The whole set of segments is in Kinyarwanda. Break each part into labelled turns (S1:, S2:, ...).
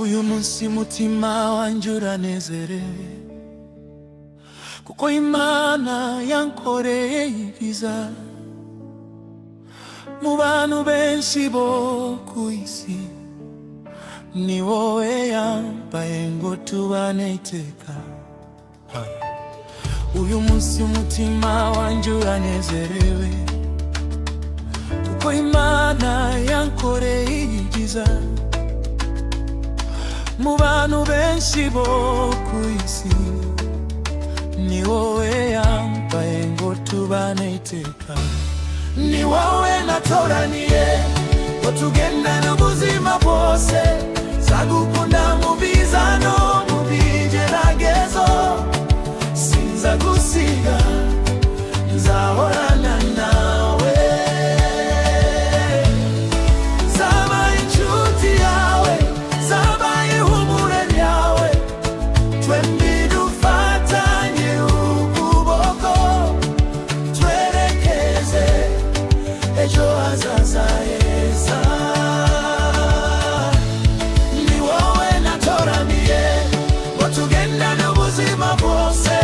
S1: uyu munsi mutima wanje uranezerewe, kuko Imana yankoreye ibyiza. Mu bantu benshi bo ku isi, ni wowe yambaye ngo tubane iteka. Uyu munsi umutima wanje uranezerewe, kuko Imana yankoreye ibyiza. Mu bantu benshi bo ku isi, ni wowe yambaye ngo tubane iteka. Ni wowe natoraniye ngo tugendane ubuzima bwose, nzagukunda mu biza no mu bigeragezo. Sinzagusiga, nzahorana nawe. Zabaye inshuti yawe, zabaye ihumure ryawe, twembi dufatanye ukuboko, twerekeze ejo hazaza heza. Ni wowe natoraniye ngo tugendane ubuzima bwose,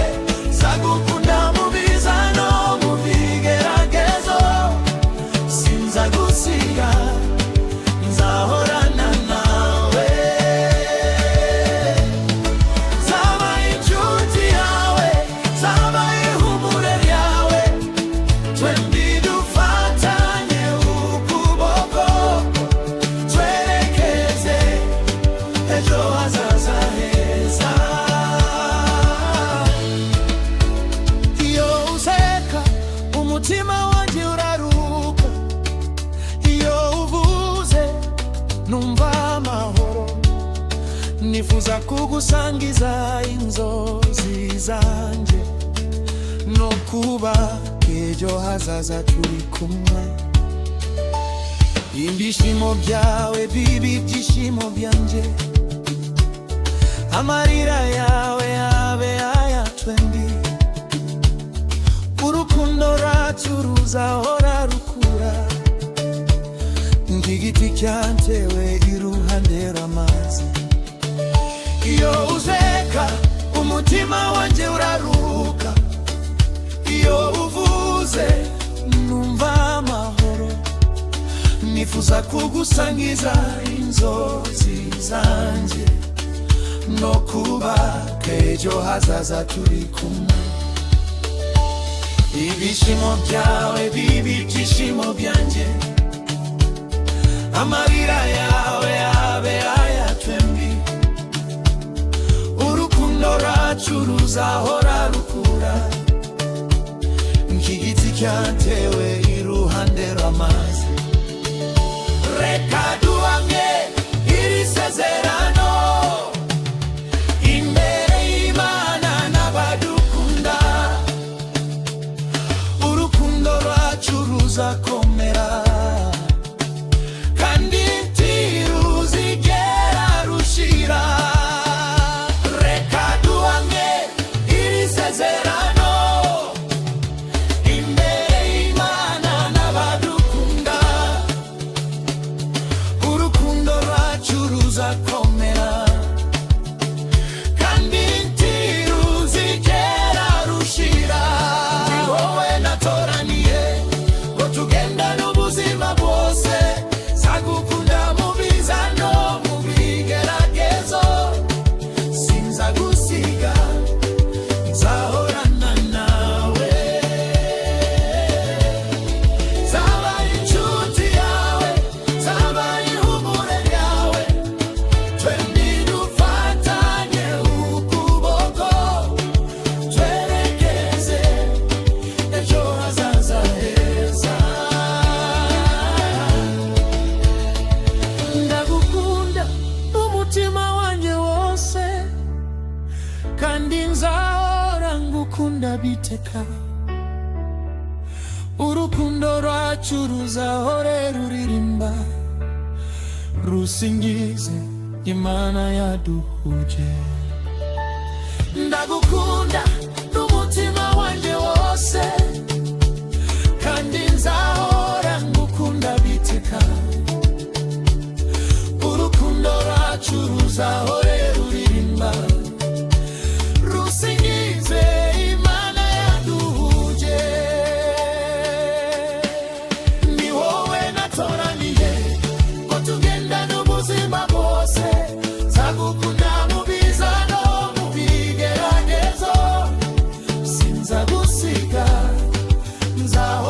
S1: nzagukunda mu biza no mu bigeragezo. Sinzagusiga, nzahorana nawe. Zabaye inshuti yawe, zabaye ihumure ryawe, twembi dufatanye ukuboko, twerekeze ejo hazaza heza. Iyo useka umutima wanje uraruhuka, iyo uvuze numva amahoro. Nifuza kugusangiza inzozi zanje, no kuba ejo hazaza turi kumwe. Ibyishimo byawe bibi ibyishimo byanje, amarira yawe yabe aya twembi. Urukundo rwacu ruzahora rukura, nk'igiti cyatewe iruhande rw'amazi. Iyo useka umutima wanje uraruhuka, iyo uvuze numva amahoro. Nifuza kugusangiza inzozi zanje, no kuba ejo hazaza turi kumwe. Ibyishimo byawe bibi ibyishimo byanje, amarira yawe yabe aya twembi. Urukundo rwacu ruzahora rukura, nk'igiti cyatewe iruhande rw'amazi. Reka duhamye iri sezerano imbere y'Imana n'abadukunda. Urukundo rwacu ruzakomera, kandi ntiruzigera rushira. Reka duhamye iri sezerano imbere y'Imana n'abadukunda. Urukundo rwacu ruzakomera, kandi ntiruzigera rushira. Ni wowe natoraniye ngo tugendane ubuzima bwose, nzagukunda mu biza no mu bigeragezo. Sinzagusiga, nzahorana nawe. Zabaye inshuti yawe, zabaye ihumure ryawe, twembi dufatanye ukuboko, twerekeze ejo hazaza heza. Ndagukunda umutima wanje wose, kandi nzahora ngukunda biteka. Urukundo rwacu ruzahore ruririmba, rusingize Imana yaduhuje. Ndagukunda n'umutima wanje wose, kandi nzahora ngukunda biteka. Urukundo rwacu ruza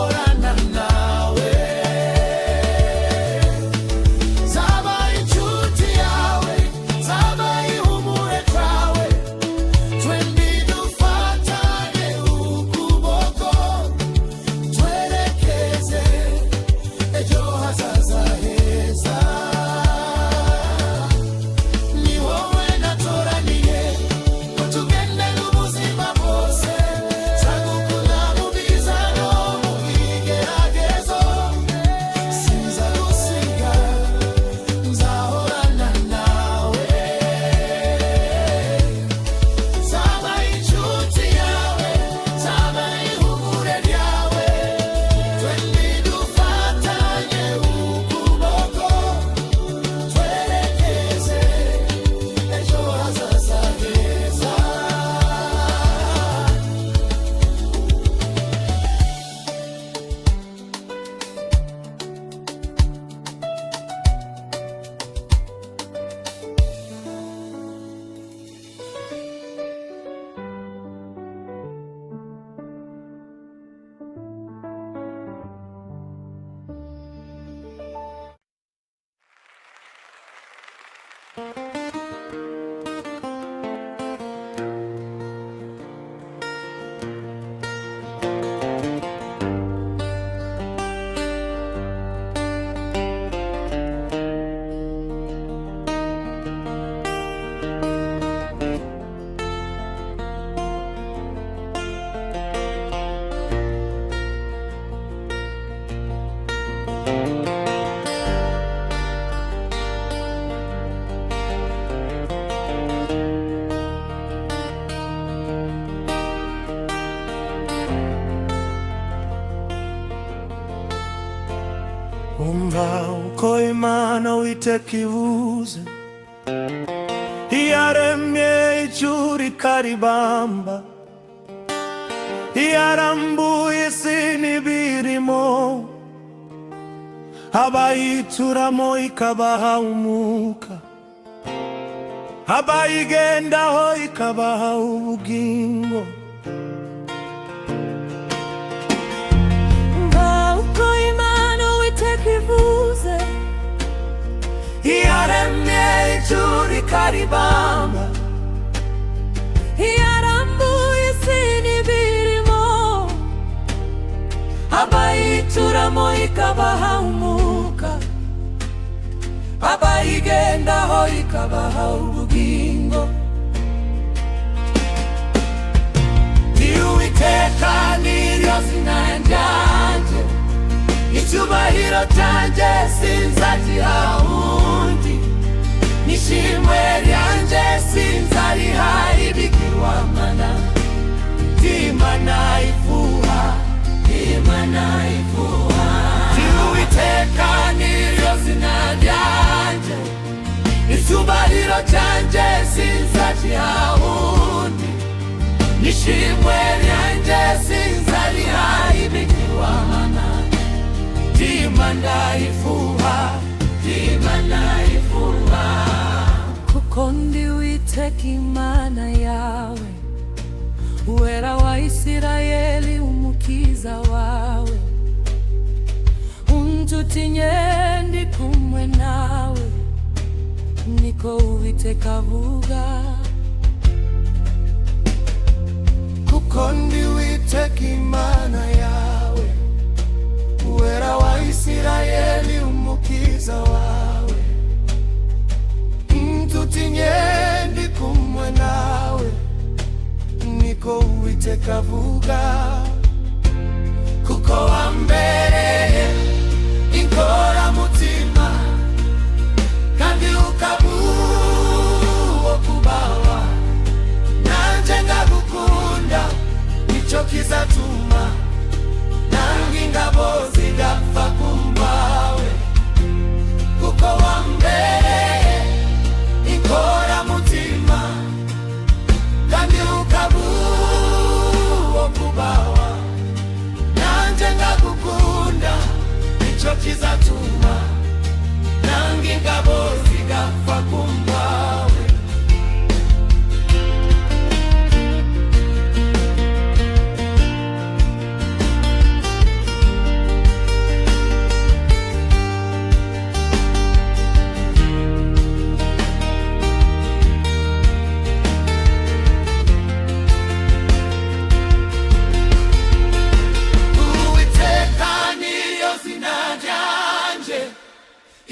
S1: nzahorana nawe, nzabaye inshuti yawe, nzabaye ihumure ryawe, twembi dufatane ukuboko, twerekeze ejo hazaza heza. Ni wowe natoraniye ngo tugendere ubuzima bwose, nzagukunda mu biza no mu bigeragezo, sinzagusiga, nzahorana nawe, nzabaye inshuti yawe, nzabaye ihumure ryawe, twembi dufatanye ukuboko, twerekeze ejo hazaza heza. Umva uko Imana Uwiteka ivuze, yaremye ijuru ikaribamba, yarambuye isi n'ibirimo, abayituramo ikabaha umwuka, abayigendaho ikabaha ubugingo. Yaremye ijuru ikaribamba, yarambuye isi n'ibirimo, abayituramo ikabaha umwuka, abayigendaho ikabaha ubugingo. Ni Uwiteka niryo zina ryanjye, icyubahiro cyanjye sinzagiha undi, n'ishimwe ryanjye sinzariha ibigirwamana. Imana ifuha, Imana ifuha. Ni Uwiteka niryo zina ryanjye, icyubahiro cyanjye sinzagiha undi, n'ishimwe ryanjye sinzariha ibigirwamana. Imana ifuha, Imana ifuha. Kuko ndi Uwiteka Imana yawe, Uwera wa Isirayeli umukiza wawe. Untutinye ndi kumwe nawe, niko Uwiteka avuga. Kuko ndi Uwiteka Imana yawe, Uwera wa Isirayeli umukiza wawe. Ntutinye ndi kumwe nawe, niko Uwiteka avuga. Kuko wambereye inkoramutima, kandi ukaba uwo kubaha, nanje ngagukunda, nicyo kizatuma nanga ingabo zidapfa kumbawe. Kuko wambereye inkoramutima, kandi ukaba uwo kubaha,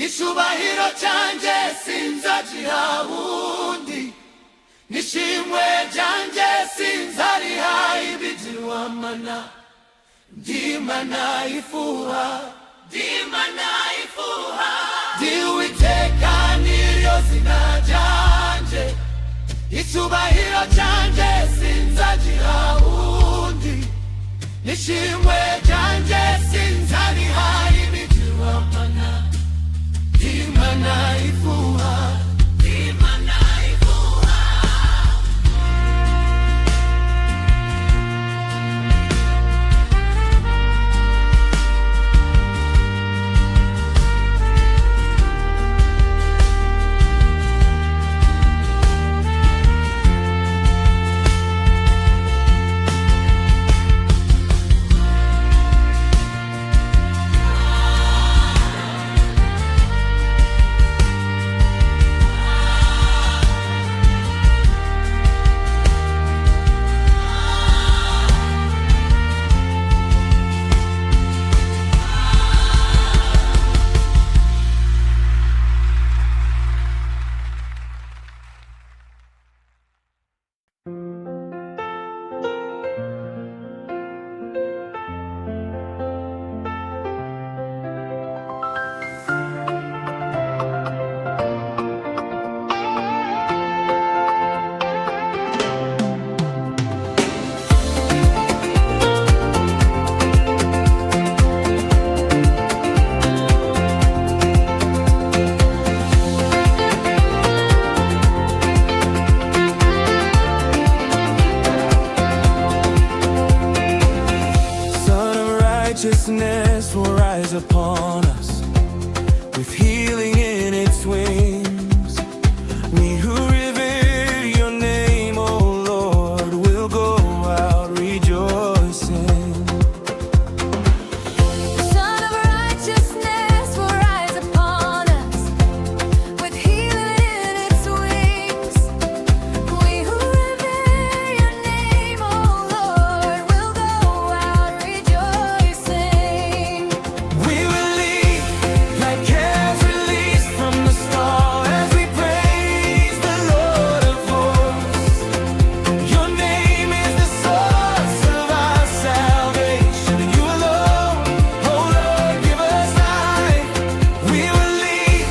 S1: icyubahiro cyanjye sinzagiha wundi, n'ishimwe ryanjye sinzariha ibigirwamana. Ndi Imana ifuha, ndi Imana ifuha, ndi Uwiteka niryo zina ryanjye, icyubahiro cyanjye sinzagiha wundi, n'ishimwe ryanjye sinzariha ibigirwamana. Ndi Imana ifuha, ndi Imana ifuha. Righteousness will rise upon us with healing in its wings. We who revere your name, O Lord, will go out rejoicing.
S2: The Son of Righteousness will rise upon us with healing in its wings. We who revere your name, O Lord, will go out rejoicing.
S1: We will leap like calves released from the stall as we praise the Lord of hosts. Your name is the source of our salvation. You alone, oh Lord, give us life. We will leap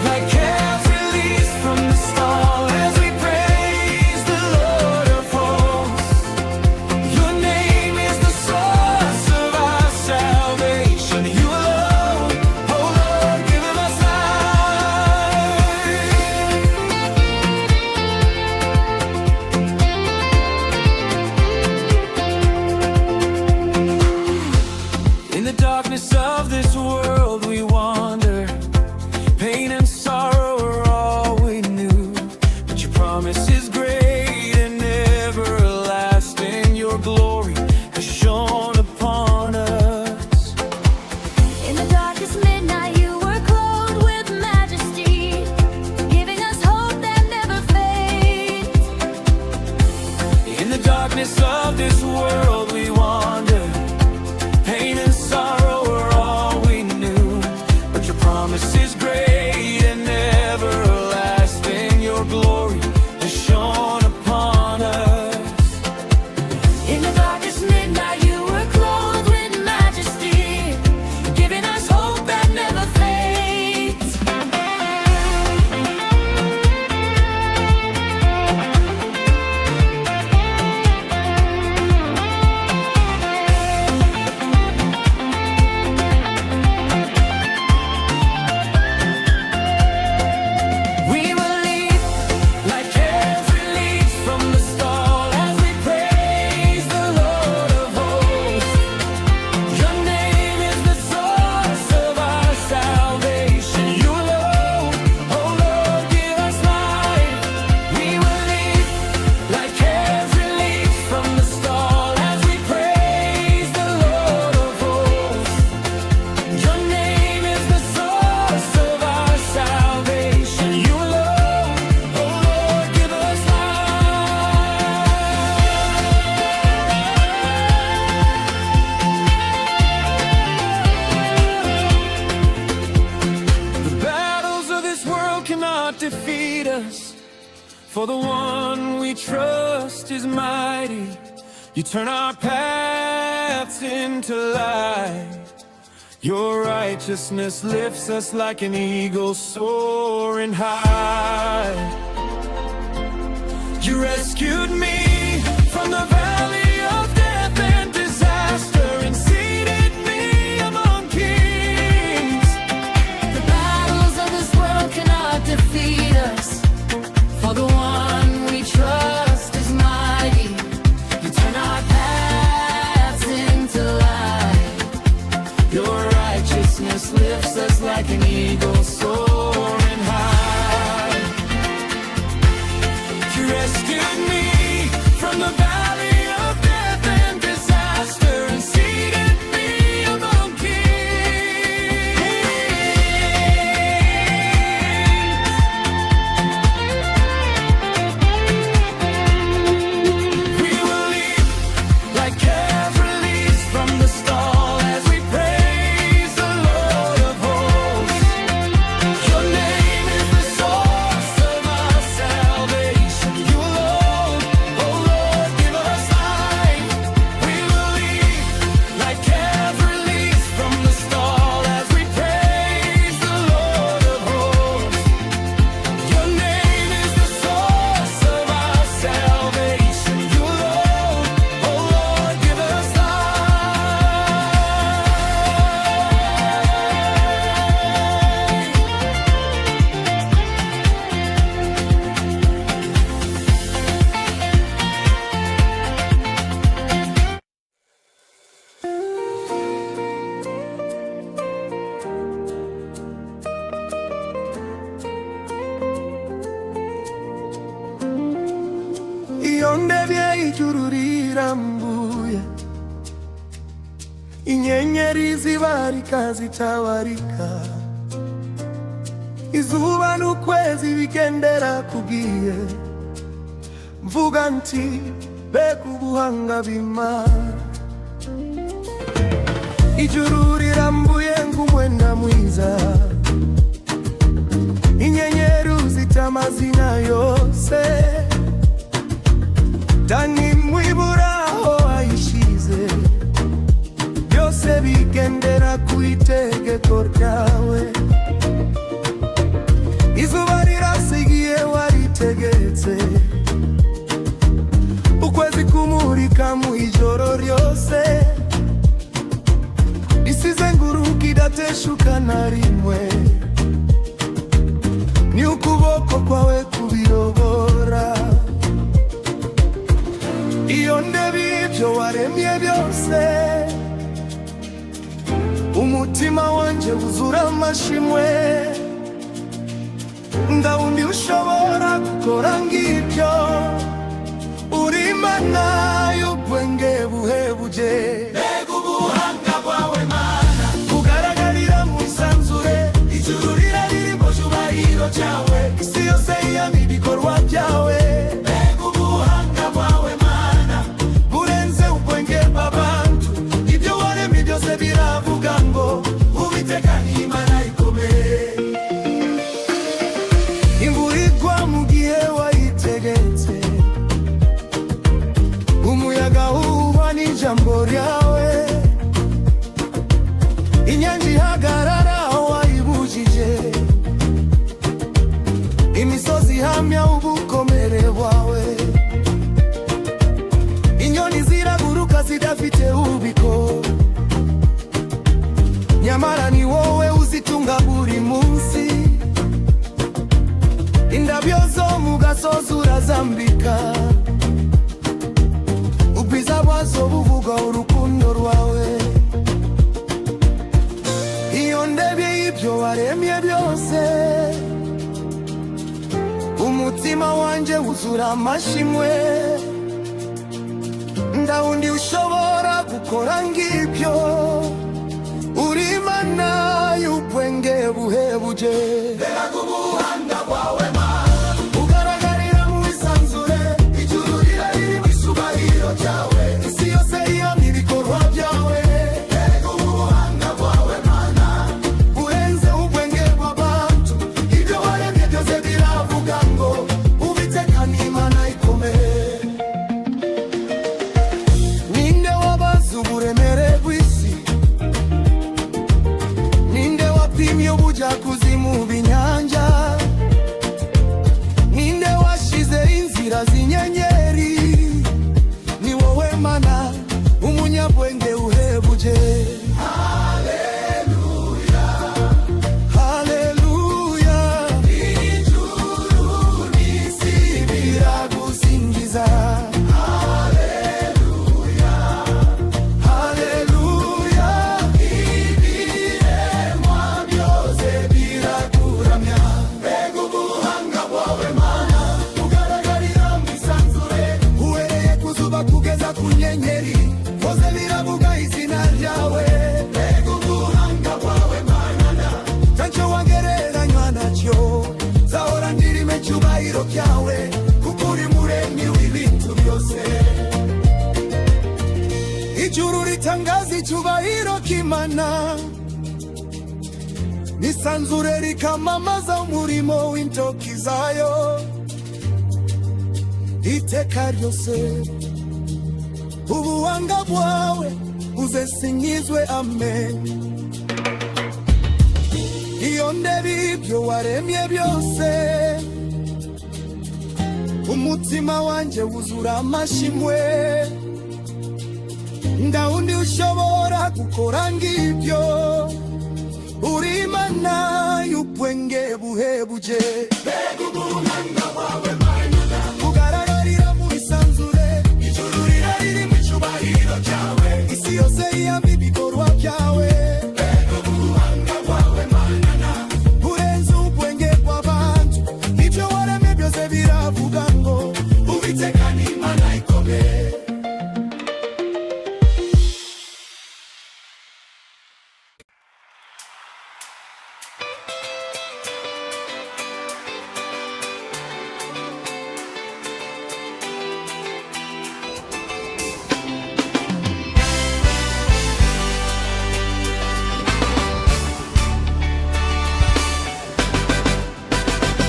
S1: like calves released from the stall as we praise the Lord of hosts. Your name is the source of our salvation. You alone, oh Lord, give us life. In the darkness of this world we wander. Pain and sorrow are all we knew. But your promise is great and everlasting. Your glory has shone upon us.
S2: In the darkest midnight, you were clothed with majesty, giving us hope that never fades.
S1: In the darkness of this world we wander. Pain and sorrow are all we knew. For the one we trust is mighty. You turn our paths into light. Your righteousness lifts us like an eagle soaring high. You rescued me from the valley of death and disaster and seated me among kings.
S2: The battles of this world cannot defeat us, for the one we trust is mighty. You turn our paths into light.
S1: Your righteousness lifts us like an eagle soaring high. You rescued me from the valley of death and disaster and seated me among kings. We will leap like calves released from the stall as we praise the Lord of hosts. Your name is the source of our salvation. You alone, oh Lord, give us life. We will leap like calves released from the stall as we praise the Lord of hosts. Your name is the source of our salvation. You alone, oh Lord, give us life.
S3: Iyo ndebye ijuru rirambuye, inyenyeri zibarika zitabarika, izuba n'ukwezi bigendera kugiye, mvuga nti mbega ubuhanga bw'Imana. Ijuru rirambuye nk'umwenda mwiza, inyenyeri zita amazina yose, Dani mwibura aho ayishize, byose bigendera ku itegeko ryawe. Izuba rirasigiye waritegetse, ukwezi kumurika mu ijoro ryose, risize nguruka idateshuka na rimwe, ni ukuboko kwawe kubirobora. Iyo ndebye ibyo waremye byose, umutima wanje wuzura amashimwe. Ndawundi ushobora gukora ngibyo, uri Imana y'ubwenge buhebuje. Mbega ubuhanga bwawe Mana, bugaragarira mu isanzure. Ijuru riraririmba cyubahiro cyawe, isi yose yiyamira ibikorwa byawe. Mbega ubuhanga bwawe Mana, burenze ubwenge bw'abantu. Ibyo waremye byose biravuga ngo Uwiteka ni Imana ikomeye. Imvura igwa mu gihe wayitegetse, umuyaga uhuha n'ijambo ryawe, inyanja ihagarara aho wayibujije, imisozi ihamya ubukomere bwawe, inyoni ziraguruka zidafite ubiko, nyamara ni wowe uzitunga buri munsi. Indabyo zo mu gasozi urazambika, ubwiza bwazo buvuga urukundo rwawe. Iyo ndebye ibyo waremye byose, umutima wanje wuzura amashimwe. Ndawundi ushobora gukora ngibyo, uri Imana y'ubwenge buhebuje. Mbega ubuhanga bwawe Mana, bugaragarira mu isanzure. Ijuru riraririmba icyubahiro cyawe, isi yose yiyamira ibikorwa byawe. Mbega ubuhanga bwawe Mana, burenze ubwenge bw'abantu. Ibyo waremye byose biravuga ngo Uwiteka ni kuja kuzimu binyanja, ninde washize inzira zinyenyeri, ni wowe Mana umunyabwenge uhebuje. Haleluya, haleluya, ijuru n'isi biragusingiza. Haleluya, haleluya, ibiremwa byose birakuramya. Mbega ubuhanga bwawe Mana, ugaragarira mu isanzure, uhereye ku zuba kugeza ku nyenyeri, bose biravuga izina ryawe. Mbega ubuhanga bwawe Mana, ntacyo wagereranywa nacyo, zahora ndirime icyubahiro cyawe, kuko uri muremyi w'ibintu byose. Ijuru ritangaza icyubahiro k'Imana, n'isanzure rikamamaza umurimo w'intoki zayo iteka ryose. Ubuhanga bwawe buzesingizwe, amen. Iyo ndeba ibyo waremye byose, umutima wanjye wuzura amashimwe. Nta wundi ushobora gukora ngibyo, uri Imana y'ubwenge buhebuje. Mbega ubuhanga bwawe Mana, ugaragarira mu isanzure, ijuru ririmo icyubahiro cyawe, isi yose yiyamye ibikorwa byawe. Mbega ubuhanga bwawe Mana, urenze ubwenge bw'abantu, ibyo waremye byose biravuga ngo Uwiteka ni Imana ikomeye.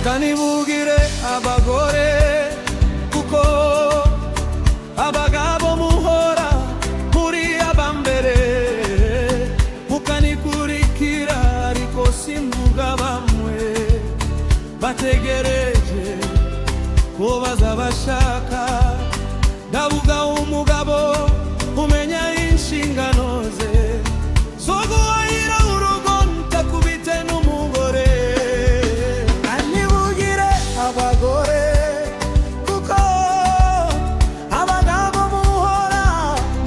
S3: Kanibugire abagore, kuko abagabo muhora muri abambere, mukanikurikira ariko simvuga bamwe bategereje ko bazabashaka. Ndavuga umugabo umenya inshingano ze, zo guhahira urugo ntakubite n'umugore. Abagore, kuko abagabo muhora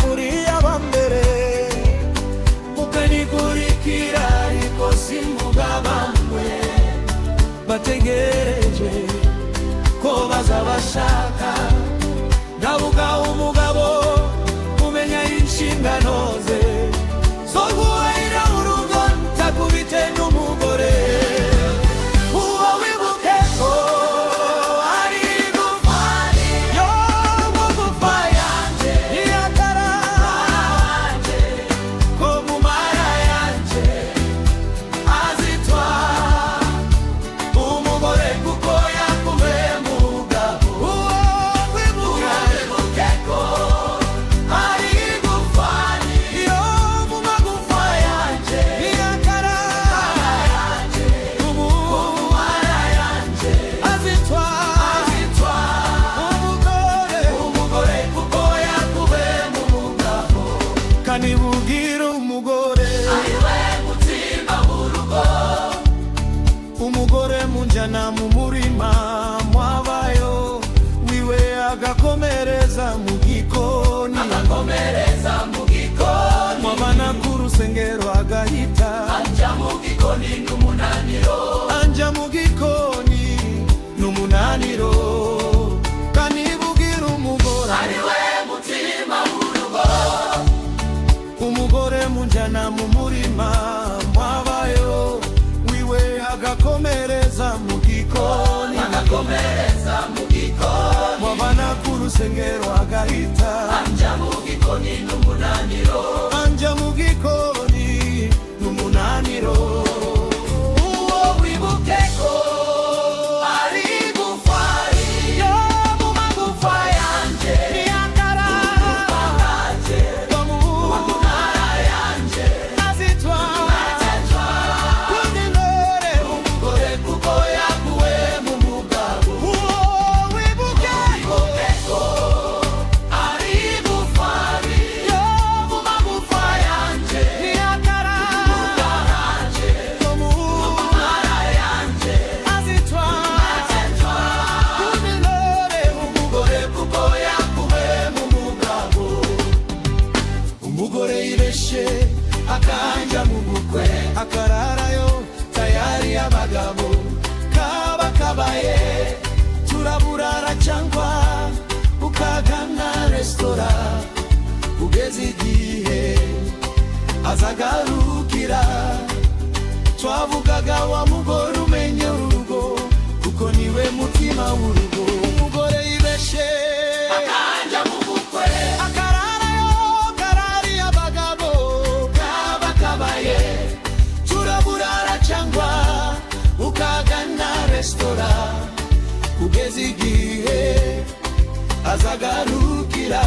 S3: muri abambere, mukanikurikira ariko simvuga bamwe bategereje ko bazabashaka. Ndavuga umugabo umenya inshingano ze, zo guhahira urugo ntakubite n'umugore. Kanibugire umugore, ariwe mutima w'urugo, umugore munjana mu murima mwabayo, wiwe agakomereza mu gikoni, mwabana ku rusengero agahita anja mu gikoni n'umunaniro, n'umunaniro. Kanibugire umugore, ariwe mutima w'urugo, umugore munjana mu murima mwabayo, wiwe agakomereza mu gikoni, mwabana ku rusengero agahita anja mu gikoni n'umunaniro, uwo wibuke ko ari gufari yo mu magufa yanje, niyakara wa munara yanje, azitwa kugeza igihe azagarukira. Twavugaga wa mugore umenye urugo, kuko niwe mutima w'urugo. Umugore yibeshe akanja mu bukwe, akararayo karari abagabo kabakabaye. Turaburara cyangwa ukagana resitora, kugeza igihe azagarukira.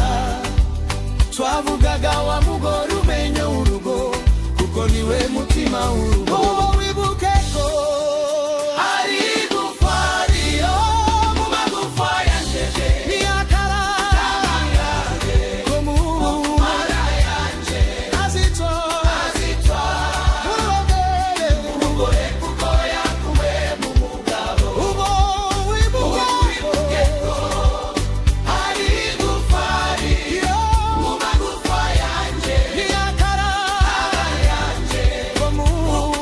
S3: Twavugaga wa mugore umenye urugo, kuko niwe mutima w'urugo. Uwo wibuke ko ari gufariyo mu magufa yanjye, ni akaranga ko mu mara yanjye. Azitwa umugore kuko yakuwe mu mugabo. Uwo wibuke ko ari gufariyo mu magufa yanjye, ni akaranga ko mu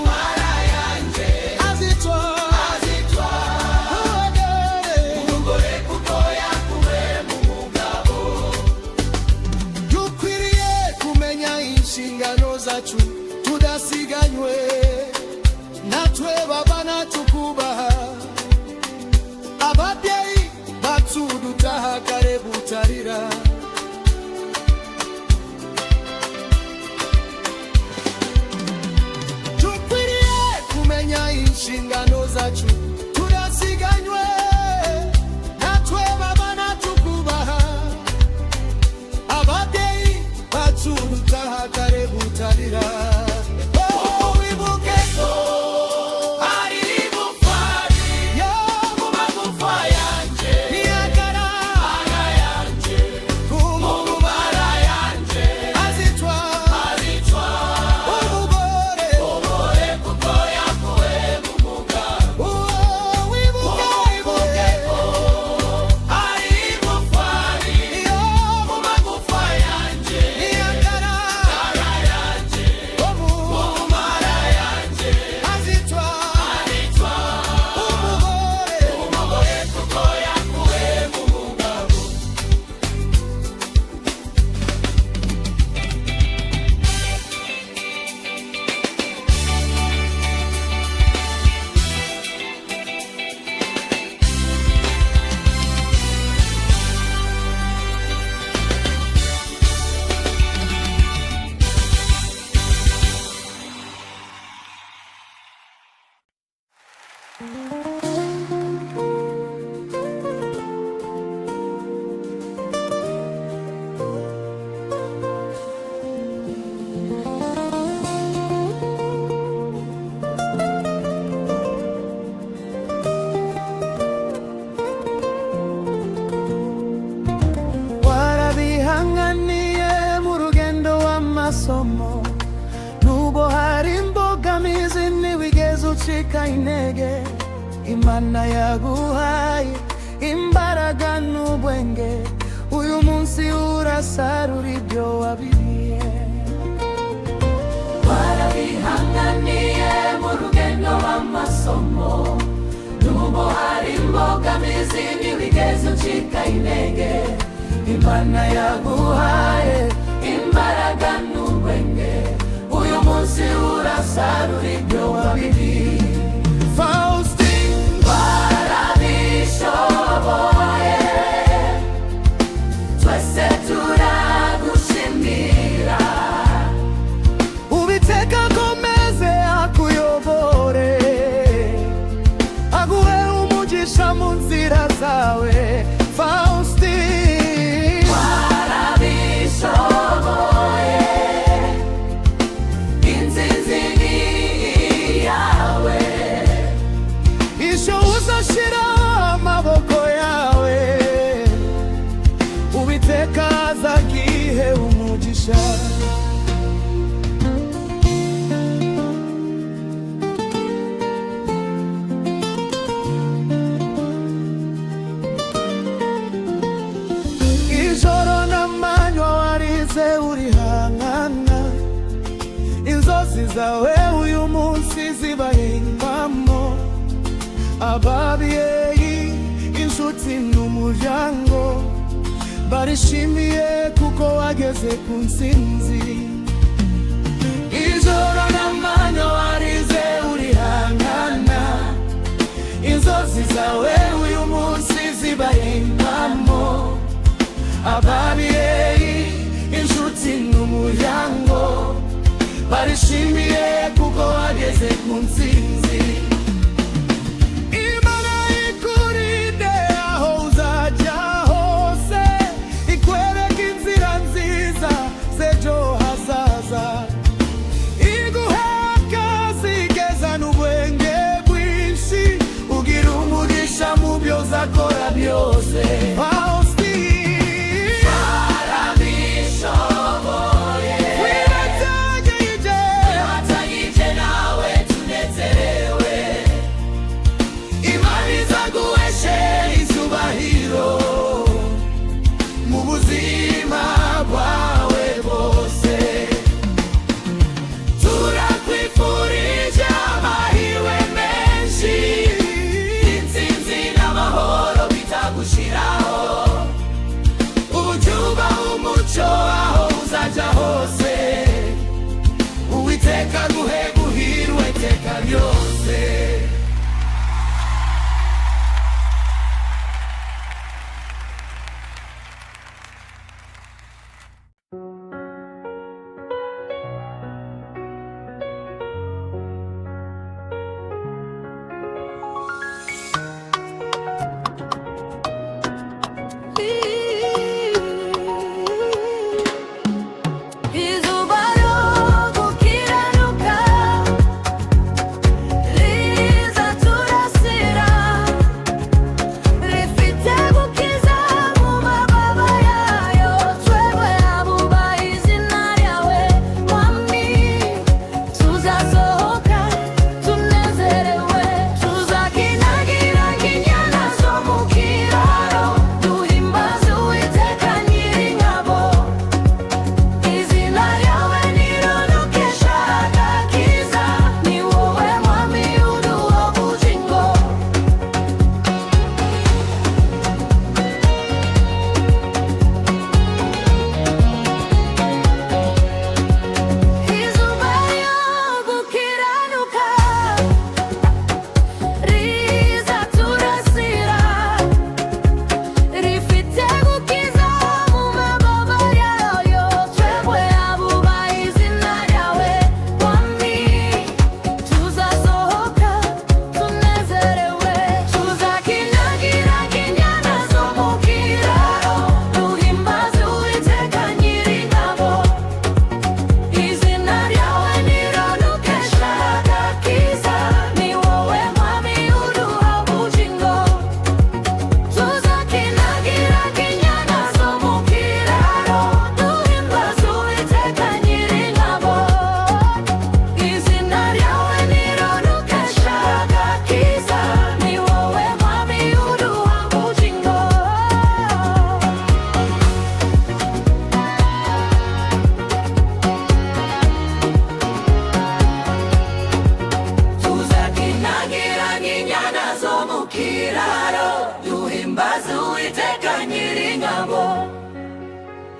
S3: mara yanjye. Azitwa umugore kuko yakuwe mu mugabo. Dukwiriye kumenya inshingano zacu tudasiganywe, natwe babana tukubaha ababyeyi bacu, dutaha kare butarira. Dukwiriye kumenya inshingano zacu tudasiganywe, natwe babana tukubaha ababyeyi bacu, dutaha kare butarira. Oh, wibuke ko ari gufariyo mu magufa yanjye, ni akaranga yanjye ku mara yanjye. Azitwa umugore kuko yakuwe mu mugabo. Oh, wibuke ko ari gufariyo mu magufa yanjye, ni akaranga yanjye ko mu mara yanjye. Azitwa umugore kuko yakuwe mu mugabo. Warabihanganiye mu rugendo w'amasomo, nubo hari imbogamizi ntiwigeze ucika intege. Imana yaguhaye imbaraga n'ubwenge, uyu munsi urasarura ibyo wabibiye. Warabihanganiye mu rugendo w'amasomo, nubo hari imbogamizi ntiwigeze ucika intege. Imana yaguhaye imbaraga n'ubwenge, uyu munsi urasarura ibyo wabibiye. Faustin, warabishoboye, twese turagushimira. Uwiteka akomeze akuyobore, aguhe umugisha mu nzira zawe. Faustin, warabishoboye, inzizi ni iyawe. Isho uzashira amaboko yawe, Uwiteka azagihe umugisha. Ijoro n'amanywa warize urihangana, inzozi zawe uyu munsi zibahingamo. Ababyeyi, inshuti n'umuryango barishimiye kuko wageze ku ntsinzi. Ijoro n'amanywa warize urihangana, inzozi zawe uyu munsi zibaye impamo. Ababyeyi, inshuti n'umuryango barishimiye kuko wageze ku ntsinzi. Imana ikurinde aho uzajya hose, ikwereke inzira nziza z'ejo hazaza, iguhe akazi keza n'ubwenge bwinshi, ugira umugisha mu byo uzakora byose. Uwiteka aguhe guhirwa iteka ryose.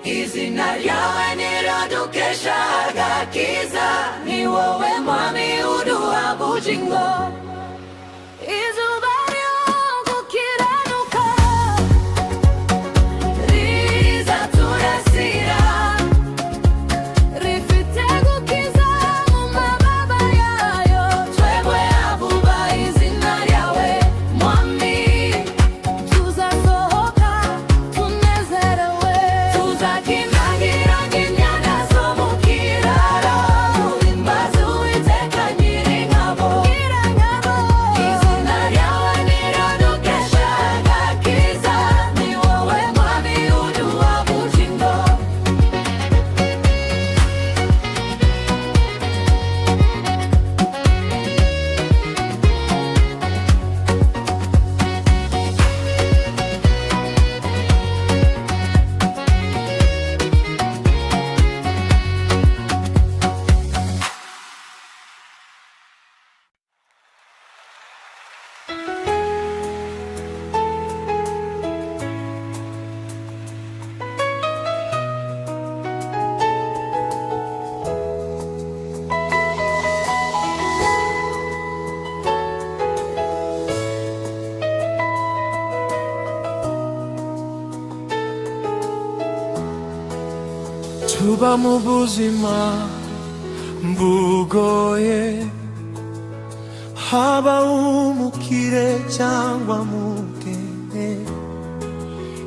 S2: Izina ryawe niradukesha agakiza, ni wowe mwami uduha ubugingo. Izuba ryo gukiranuka rizaturasira, rifite gukiza mu mababa yayo, twebwe abubaha izina ryawe mwami. Tuzasohoka tunezerewe, tuzakindagira nk'inyana zo mu kiraro, duhimbaze Uwiteka Nyiringabo.
S1: tuba mu buzima bugoye, haba umukire cyangwa mukene,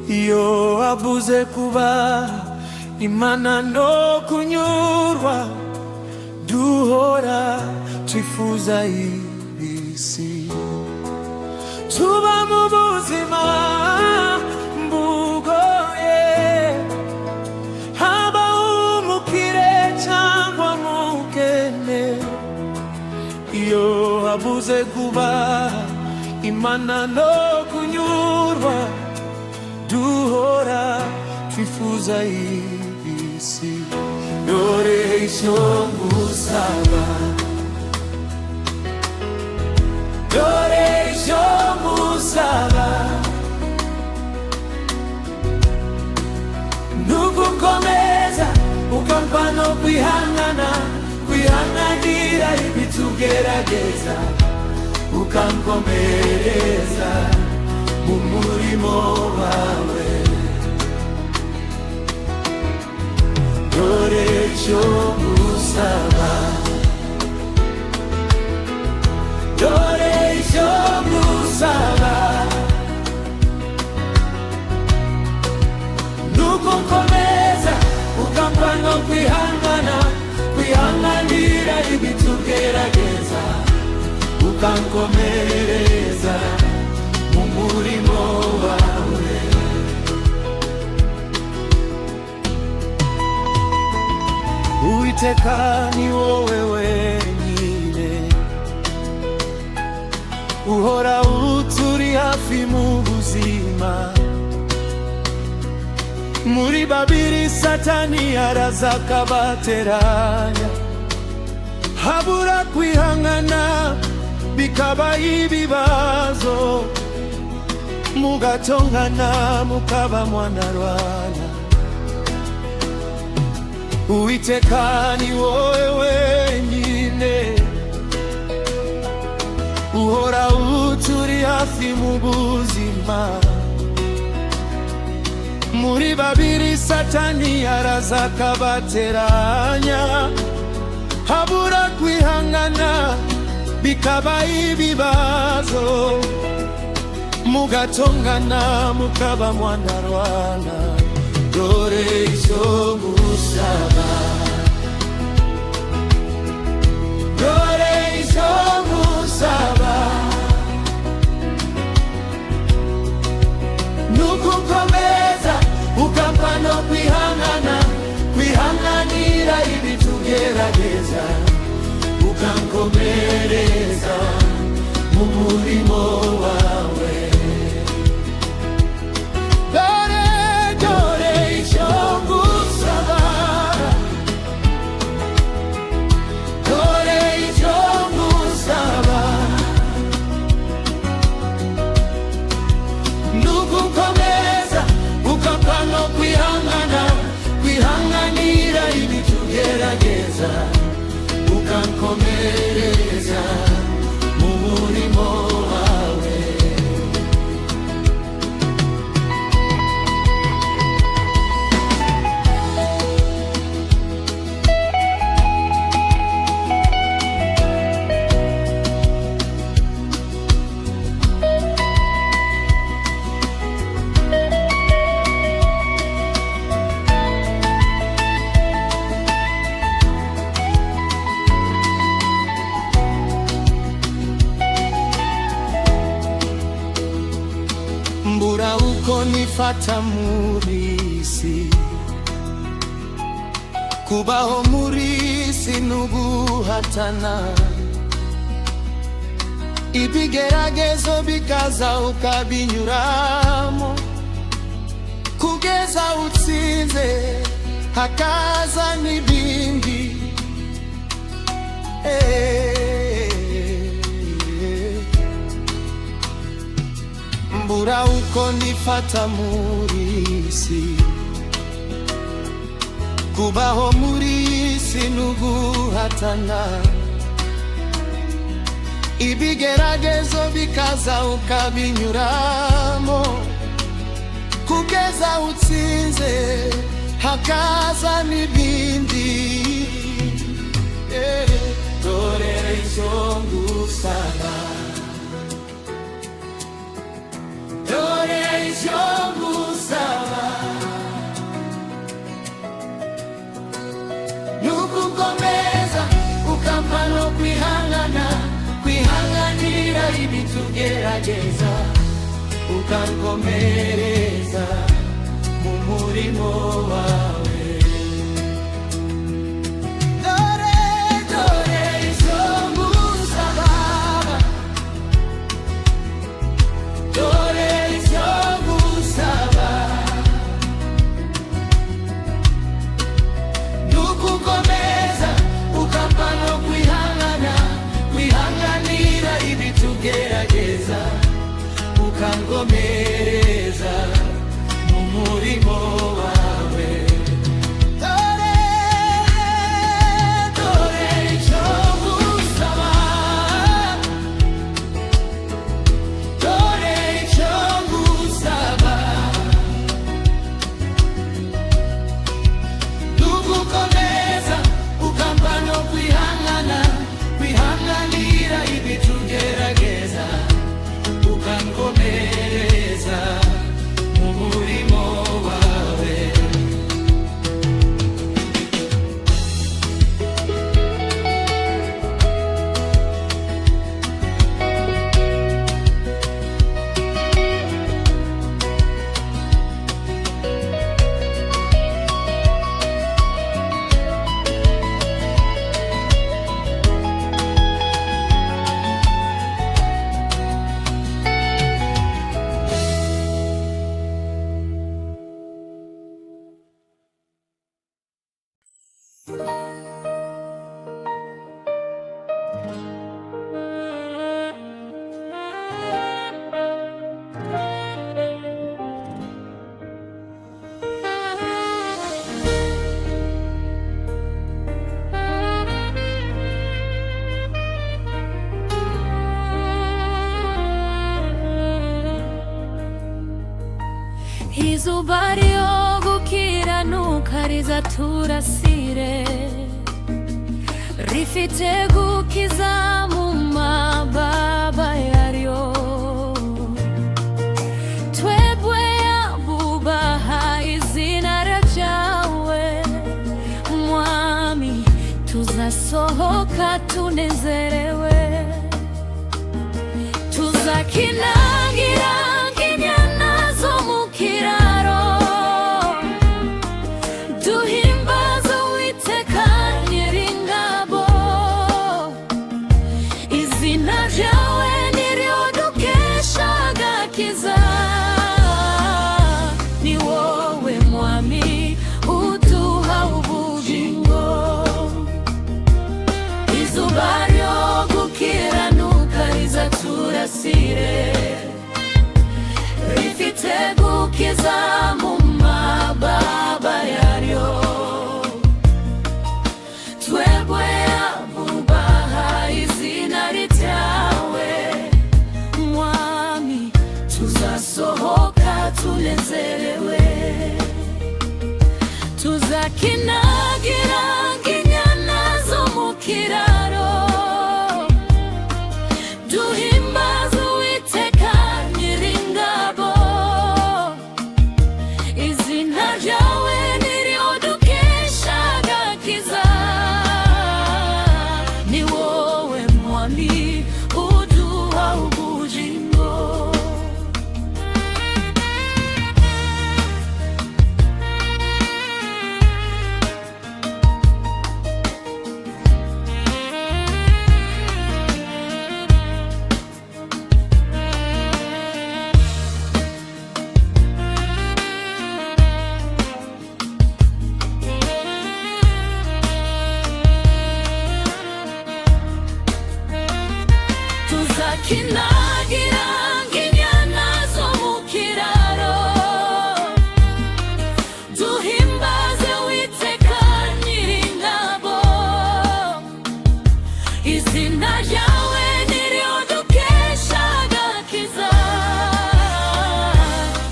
S1: iyo abuze kuba Imana no kunyurwa, duhora twifuza ibisi. Tuba mu buzima bugoye, haba umukire cyangwa mukene, iyo abuze kuba Imana no kunyurwa, duhora twifuza ibisi. Dore icyo ngusaba, dore icyo ngusaba, nugukomeza ukampa no kwihangana, kwihanganira ibitugerageza, ukankomereza mu murimo wawe. Dore icyo ngusaba, dore icyo ngusaba, nuko nkomeza ukampa no kwihangana, kwihanganira ibitugerageza, ukankomereza mu murimo wawe. Uwiteka ni wowe wenyine, uhora uturi hafi mu buzima. Muri babiri Satani araza akabateranya, habura kwihangana bikaba ibibazo, mugatongana mukaba mwanarwana. Uwiteka ni wowe wenyine, uhora uturi hafi mu buzima. Muri babiri Satani araza akabateranya, habura kwihangana bikaba ibibazo, mugatongana mukaba mwanarwana. Dore icyo ngusaba, dore icyo ngusaba, nukukomeza ukampa no kwihangana, kwihanganira ibitugerageza, ukankomereza mu murimo wawe. Kwihanganira ibitugerageza, ukankomereza mu murimo wawe. Mbura uko nifata muri isi, kubaho muri isi nuguhatana, ibigeragezo bikaza ukabinyuramo, kugeza utsinze hakaza n'ibindi. Mbura uko nifata muri isi, kubaho muri isi nuguhatana, ibigeragezo bikaza ukabinyuramo, kugeza utsinze
S3: hakaza n'ibindi. Dore icyo ngusaba, dore icyo ngusaba, nukukomeza ukampa no kwihangana, kwihanganira ibitugerageza, ukankomereza mu murimo wawe. Dore icyo ngusaba, dore icyo ngusaba, nukukomeza ukampa no kwihangana, kwihanganira ibitugerageza, ukankomereza mu murimo wawe. Dore icyo ngusaba, dore icyo ngusaba, nugukomeza ukampa no kwihangana, kwihanganira ibitugerageza, ukankomereza mu murimo wawe.
S2: izuba ryo gukiranuka rizaturasire, rifite gukiza mu mababa yaryo. Twebwe abubaha izina ryawe Mwami, tuzasohoka tunezerewe, tuzakinangira nk'inyana zo mu kiraro, duhimbaza Uwiteka Nyiringabo. Izina ryawe niryo dukesha agakiza, ni wowe Mwami uduha ubugingo. Izuba ryo gukiranuka rizaturasire, rifite gukiza mu mababa yaryo. Twebwe abubaha izina ryawe Mwami, tuzasohoka tunezerewe, tuzakinagira nk'inyana zo mu kiraro, duhimbaza Uwiteka Nyiringabo. Izina ryawe niryo dukesha agakiza, ni wowe Mwami uduha ubugingo. Kinagira nk'inyana zo mu kiraro, duhimbaze Uwiteka Nyiringabo. Izina ryawe niryo dukesha agakiza,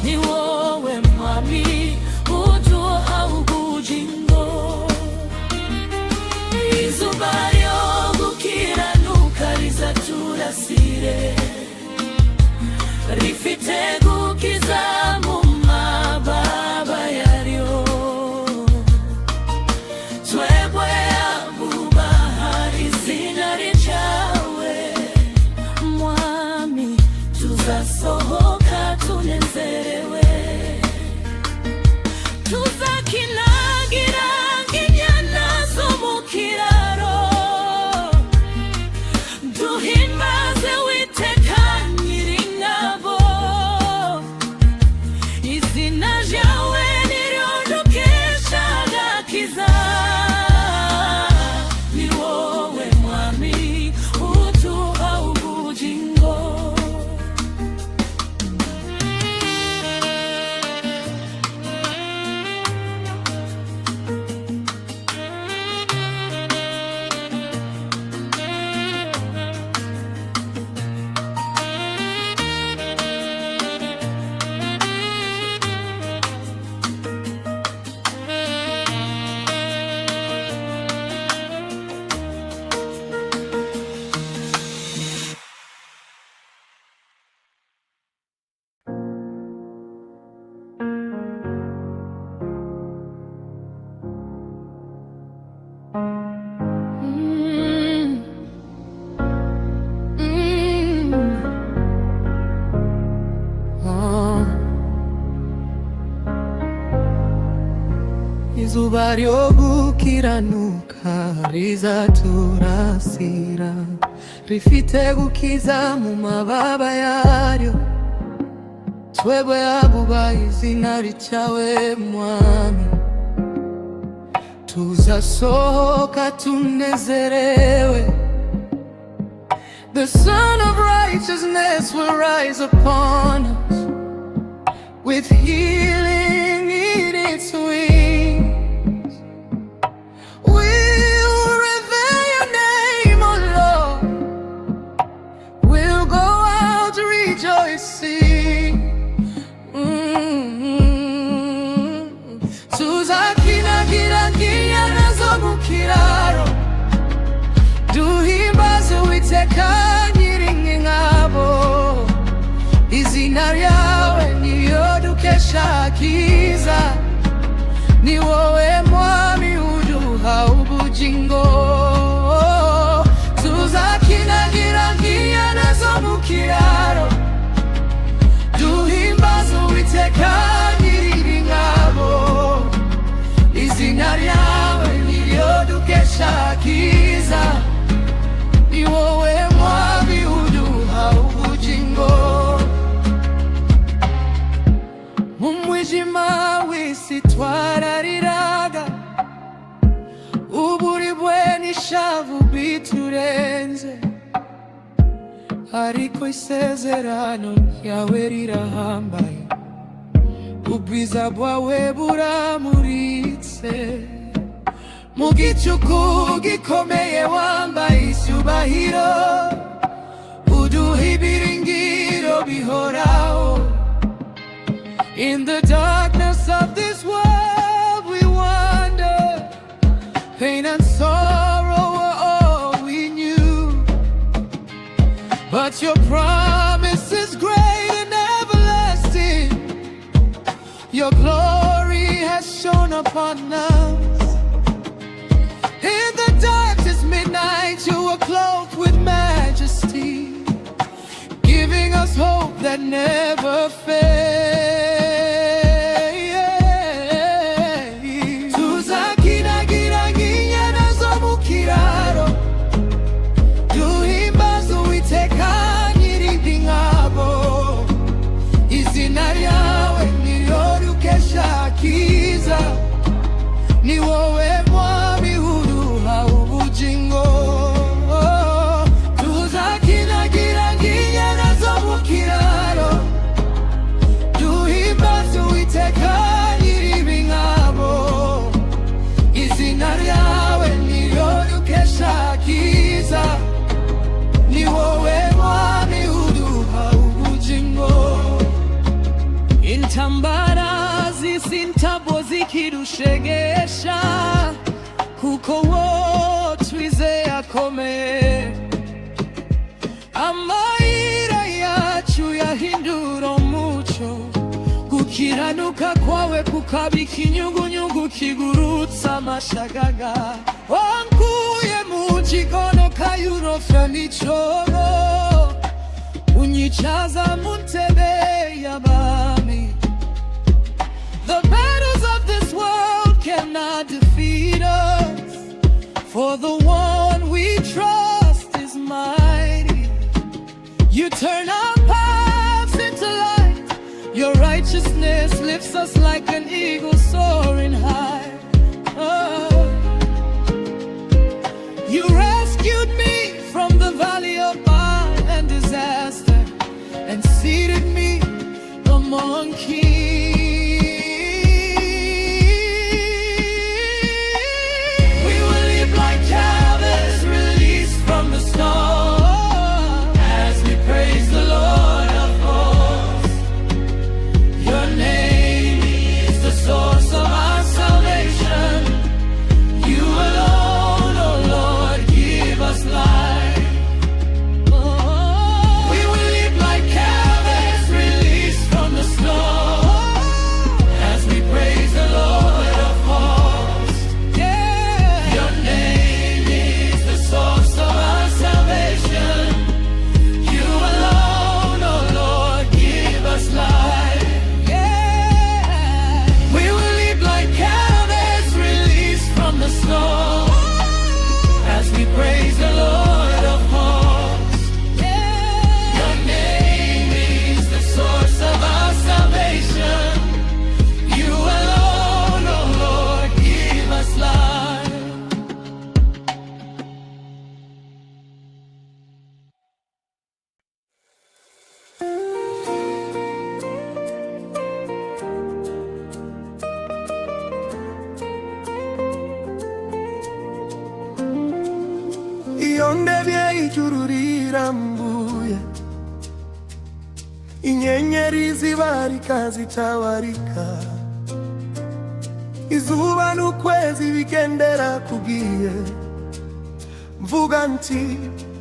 S2: ni wowe Mwami uduha ubugingo.
S4: izuba ryo gukiranuka rizaturasira, rifite gukiza mu mababa yaryo. Twebwe abubaha izina ryawe Mwami, tuzasohoka tunezerewe. The sun of righteousness will rise upon us, with healing in its wings. We'll revere your name, O Lord. We'll go out rejoicing. Tuzakinagira nazo mu kiraro, duhimbaze Uwiteka Nyiringabo. Izina ryawe niyo dukesha kiza, ni wowe Mwami uduha ubugingo. Tuzakinagira nazo mu kiraro, duhimbaze Uwiteka Nyiringabo. Izina ryawe niyo dukesha kiza, ni wowe Mwami uduha ubugingo. Mu mwijima w'isi twarariraga, uburibwe n'ishavu biturenze, ariko isezerano ryawe rirahambaye, ubwiza bwawe buramuritse. Mu gicuku gikomeye wambaye icyubahiro, uduha ibyiringiro bihoraho. In the darkness of this world we wander, pain and sorrow were all we knew, but your promise is great and everlasting. Your glory has shone upon us. In the darkest midnight you were clothed with majesty, giving us hope that never fades. Tuzakinagira nazo mu kiraro, duhimbaze Uwiteka Nyiringabo. Izina ryawe niyo dukesha kiza, ni wowe Mwami uduha ubugingo. Tuzakinagira nazo mu kiraro, duhimbaze Uwiteka Nyiringabo. Izina ryawe niyo dukesha kiza, ni wowe Mwami uduha ubugingo. Intambara z'isi ntabwo zikidushegesha, kuko wo twizeye akomeye. Amayira yacu yahindura umucyo, gukiranuka kwawe kukaba ikinyugunyugu kigurutsa amashagaga. Wankuye mu kigonoka y'urofa n'icobo, unyicaza mu ntebe y'abami. The battles of this world cannot defeat us, for the one we trust is mighty. You turn our paths into light, your righteousness lifts us like an eagle soaring high. Oh. You rescued me from the valley of mire and disaster, and seated me among kings. We will leap like calves released from the storm, as we praise the Lord of hosts. Your name is the source of our salvation. You alone, oh Lord, give us life. We will leap like calves released from the storm.
S3: rirambuye, inyenyeri zibarika zitabarika, izuba n'ukwezi bigendera kugiye, mvuga nti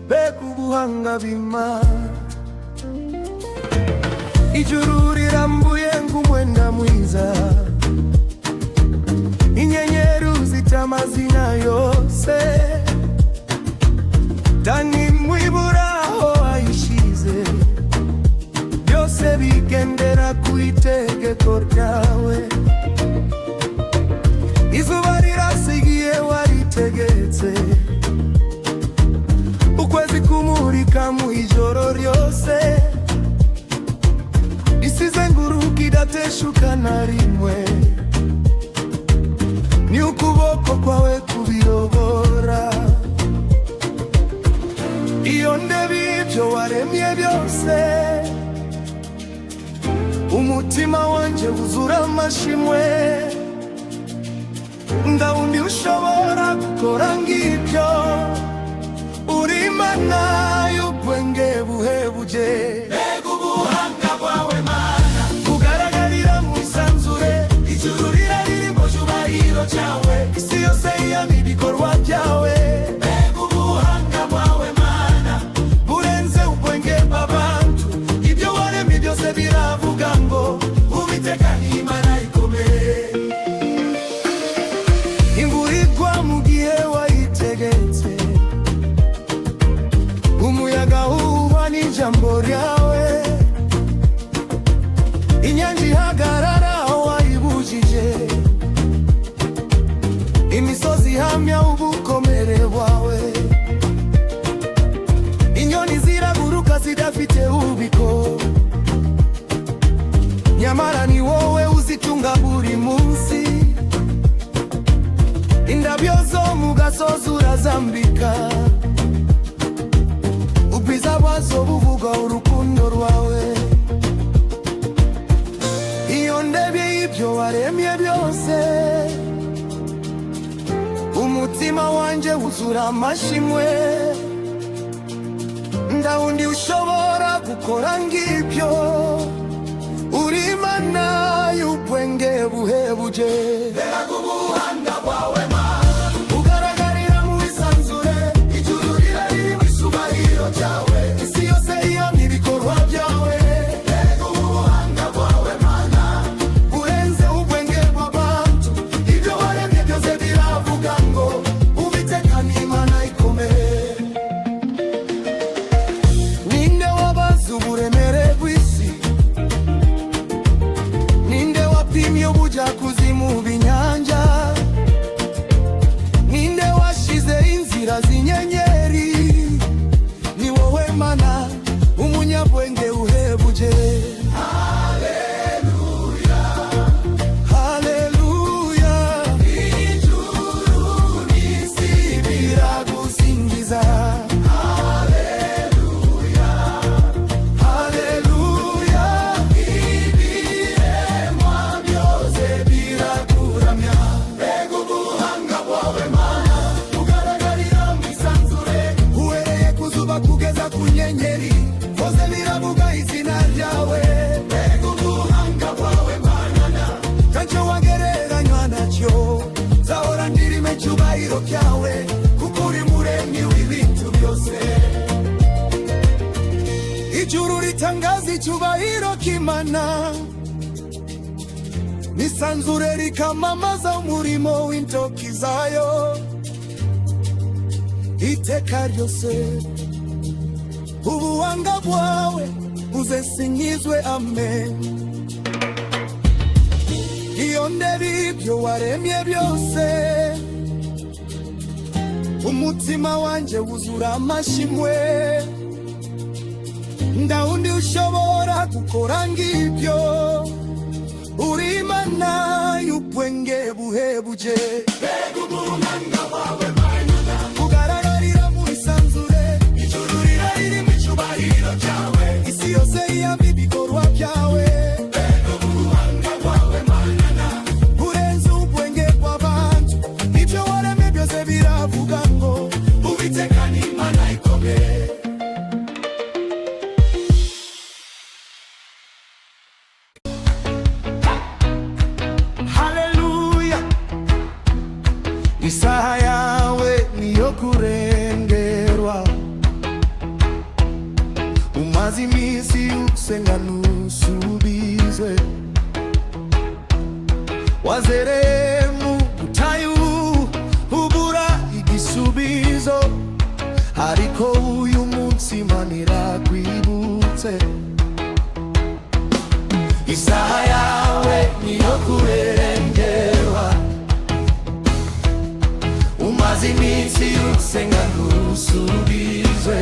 S3: mbega ubuhanga bw'Imana. Ijuru rirambuye nk'umwenda mwiza, inyenyeri zita amazina yose, ndani mwibura aho wayishize, byose bigendera ku itegeko ryawe. Izuba rirasigiye waritegetse, ukwezi kumurika mu ijoro ryose, risize nguruka idateshuka na rimwe, ni ukuboko kwawe kubiyobora. Iyo ndebye ibyo waremye byose, umutima wanjye wuzura amashimwe. Nda wundi ushobora gukora ngibyo, uri Imana y'ubwenge buhebuje. Mbega ubuhanga bwawe Mana, bugaragarira mu isanzure, ijuru riraririmba icyubahiro cyawe, isi yose yiyamira ibikorwa byawe. Mbega ubuhanga bwawe Mana, burenze ubwenge bw'abantu, ibyo waremye byose biravuga ngo Uwiteka ni Imana ikomeye. Imvura igwa mu gihe wayitegetse, umuyaga uhuha n'ijambo ryawe, inyanja ihagarara aho wayibujije, imisozi ihamya ubukomere bwawe, inyoni ziraguruka zidafite ububiko, nyamara ni wowe uzitunga buri munsi. Indabyo zo mu gasozi urazambika, ubwiza bwazo buvuga urukundo rwawe. Iyo ndebye ibyo waremye byose, umutima wanjye wuzura amashimwe. Nda wundi ushobora gukora ngibyo, uri Imana y'ubwenge buhebuje. Mbega ubuhanga bwawe Mana, bugaragarira mu isanzure, ijuru riraririmba icyubahiro cyawe, isi yose yiyamira ibikorwa byawe. Mbega ubuhanga bwawe Mana, burenze ubwenge bw'abantu, ibyo waremye byose biravuga ngo Uwiteka ni Imana ikomeye. Ninde wabaze uburemere bw'isi? Ninde wapimye ubujyakuzimu bw'inyanja? Ninde washize inzira z'inyenyeri? Ni wowe Mana, umunyabwenge uhebuje. Haleluya, haleluya, ijuru n'isi biragusingiza. Haleluya, haleluya, ibiremwa byose birakuramya. Mbega ubuhanga bwawe Mana, bugaragarira mu isanzure, uhereye ku zuba kugeza ku nyenyeri, byose biravuga izina ryawe. Mbega ubuhanga bwawe Mana, ntacyo wagereranywa nacyo, nzahora ndirima icyubahiro cyawe, kuko uri muremyi w'ibintu byose. Ijuru ritangaza icyubahiro cy'Imana, n'isanzure rikamamaza umurimo w'intoki zayo. Iteka ryose ubuhanga bwawe buzesingizwe, amen. Iyo ndebye ibyo waremye byose, umutima wanjye wuzura amashimwe. Nda wundi ushobora gukora ngibyo, uri Imana y'ubwenge buhebuje. Mbega ubuhanga bwawe Mana, bugaragarira mu isanzure, ijuru riraririmba icyubahiro cyawe, isi yose yiyamira ibikorwa byawe. Mbega ubuhanga bwawe Mana, burenze ubwenge bw'abantu, ibyo waremye byose biravuga ngo Uwiteka ni Imana ikomeye. umaze iminsi usenga ntusubizwe, wazereye mu butayu ubura igisubizo, ariko uyu munsi Imana irakwibutse. Isaha yawe niyo kurengerwa, umaze iminsi usenga ntusubizwe,